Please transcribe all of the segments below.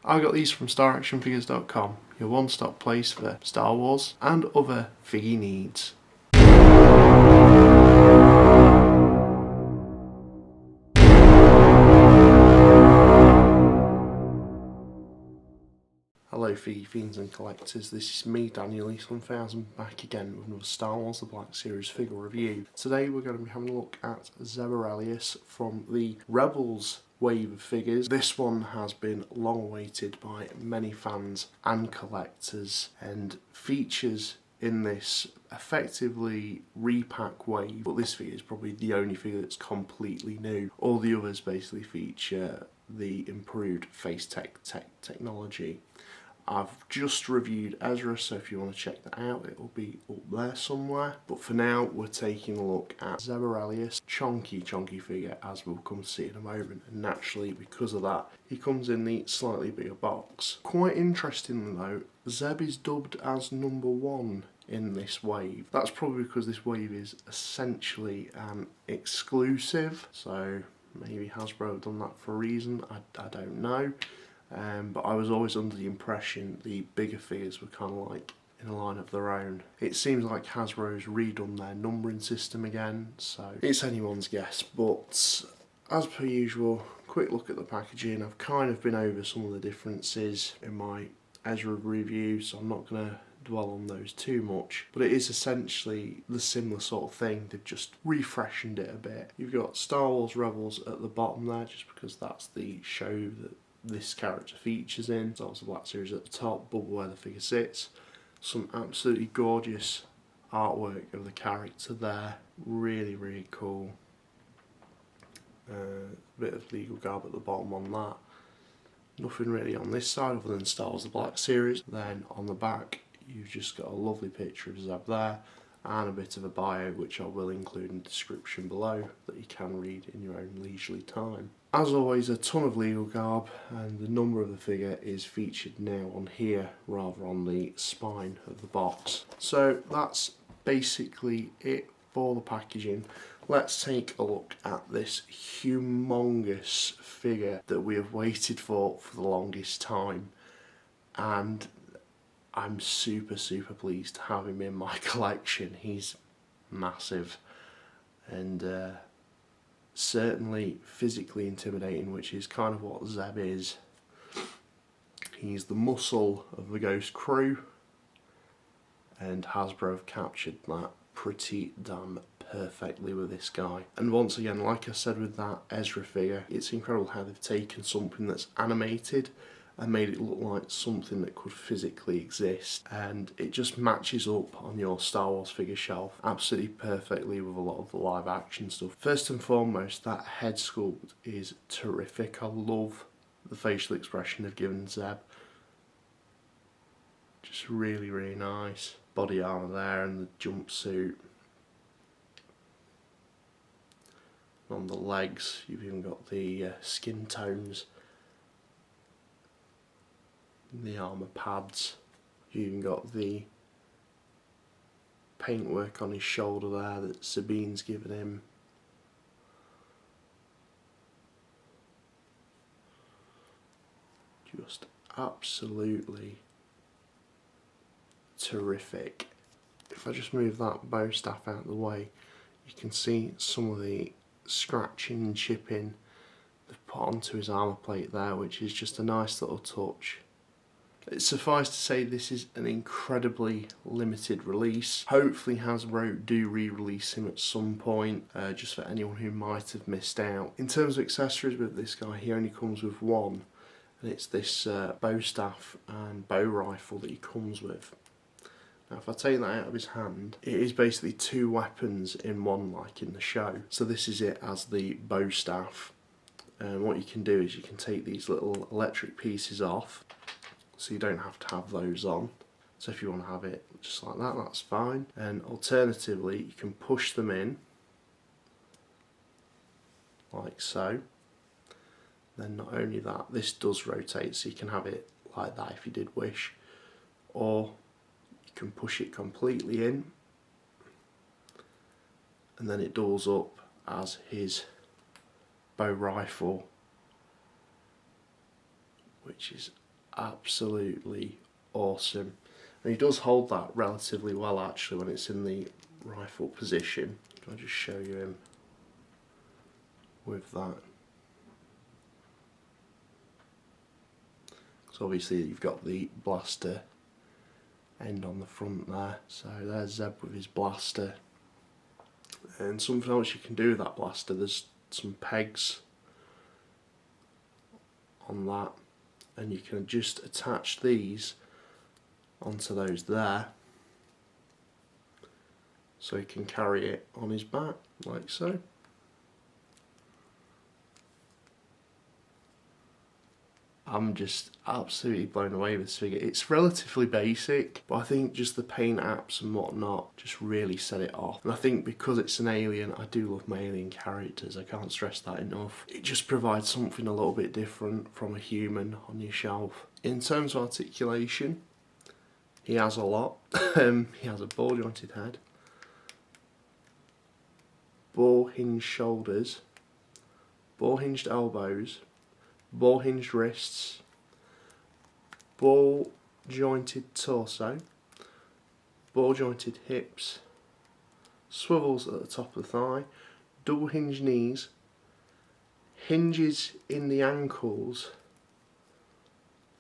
I got these from StarActionFigures.com, your one-stop place for Star Wars and other figgy needs. Hello Figgy fiends and collectors, this is me, Daniel E1000, back again with another Star Wars The Black Series figure review. Today we're going to be having a look at Orrelios from the Rebels wave of figures. This one has been long awaited by many fans and collectors and features in this effectively repack wave, but this figure is probably the only figure that's completely new. All the others basically feature the improved face technology. I've just reviewed Ezra, so if you want to check that out, it will be up there somewhere. But for now, we're taking a look at Orrelios, chonky figure, as we'll come to see in a moment. And naturally, because of that, he comes in the slightly bigger box. Quite interestingly though, Zeb is dubbed as #1 in this wave. That's probably because this wave is essentially an exclusive, so maybe Hasbro have done that for a reason, I don't know. But I was always under the impression the bigger figures were kind of like in a line of their own. It seems like Hasbro's redone their numbering system again, so it's anyone's guess. But as per usual, quick look at the packaging. I've kind of been over some of the differences in my Ezra review, so I'm not going to dwell on those too much, but it is essentially the similar sort of thing. They've just refreshened it a bit. You've got Star Wars Rebels at the bottom there, just because that's the show that this character features in. Star Wars The Black Series at the top, above where the figure sits. Some absolutely gorgeous artwork of the character there, really cool. A bit of legal garb at the bottom on that. Nothing really on this side other than Star Wars The Black Series. Then on the back you've just got a lovely picture of Zeb there and a bit of a bio, which I will include in the description below, that you can read in your own leisurely time. As always, a ton of legal garb, and the number of the figure is featured now on here rather on the spine of the box. So that's basically it for the packaging. Let's take a look at this humongous figure that we have waited for the longest time, and I'm super pleased to have him in my collection. He's massive and certainly physically intimidating, which is kind of what Zeb is. He's the muscle of the Ghost crew, and Hasbro have captured that pretty damn perfectly with this guy. And once again, like I said with that Ezra figure, it's incredible how they've taken something that's animated and made it look like something that could physically exist, and it just matches up on your Star Wars figure shelf absolutely perfectly with a lot of the live action stuff. First and foremost, that head sculpt is terrific. I love the facial expression they've given Zeb. Just really nice. Body armour there and the jumpsuit. On the legs you've even got the skin tones, the armour pads. You've even got the paintwork on his shoulder there that Sabine's given him. Just absolutely terrific. If I just move that bow staff out of the way, you can see some of the scratching and chipping they've put onto his armour plate there, which is just a nice little touch. It's suffice to say this is an incredibly limited release. Hopefully Hasbro do re-release him at some point, just for anyone who might have missed out. In terms of accessories with this guy, he only comes with one, and it's this bow staff and bow rifle that he comes with. Now if I take that out of his hand, it is basically two weapons in one, like in the show. So this is it as the bow staff, and what you can do is you can take these little electric pieces off, so you don't have to have those on. So if you want to have it just like that, that's fine. And alternatively, you can push them in like so. Then not only that, this does rotate, so you can have it like that if you did wish, or you can push it completely in and then it doubles up as his bow rifle, which is absolutely awesome. And he does hold that relatively well actually when it's in the rifle position. I'll just show you him with that. So obviously you've got the blaster end on the front there. So there's Zeb with his blaster. And something else you can do with that blaster, there's some pegs on that, and you can just attach these onto those there, so he can carry it on his back like so. I'm just absolutely blown away with this figure. It's relatively basic, but I think just the paint apps and whatnot just really set it off. And I think because it's an alien, I do love my alien characters, I can't stress that enough. It just provides something a little bit different from a human on your shelf. In terms of articulation, he has a lot. He has a ball jointed head, ball hinged shoulders, ball hinged elbows, ball hinged wrists, ball jointed torso, ball jointed hips, swivels at the top of the thigh, double hinged knees, hinges in the ankles,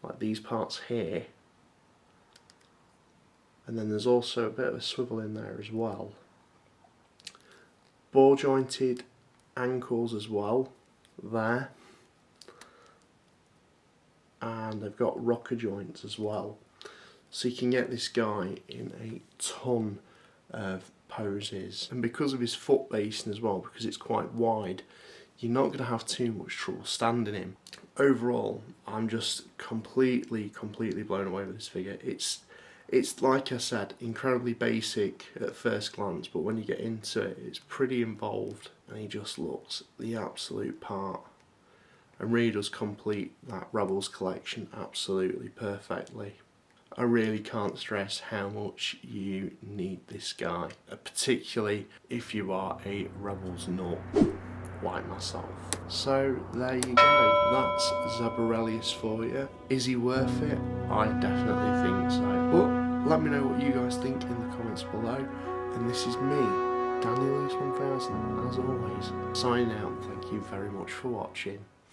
like these parts here, and then there's also a bit of a swivel in there as well. Ball jointed ankles as well, there. And they've got rocker joints as well, so you can get this guy in a ton of poses. And because of his foot basing as well, because it's quite wide, you're not going to have too much trouble standing him. Overall, I'm just completely blown away with this figure. It's like I said, incredibly basic at first glance, but when you get into it, it's pretty involved, and he just looks the absolute part. And really does complete that Rebels collection absolutely perfectly. I really can't stress how much you need this guy, particularly if you are a Rebels nut like myself. So there you go, that's Orrelios for you. Is he worth it? I definitely think so. But let me know what you guys think in the comments below. And this is me, Deluxe 1000, as always, signing out. Thank you very much for watching.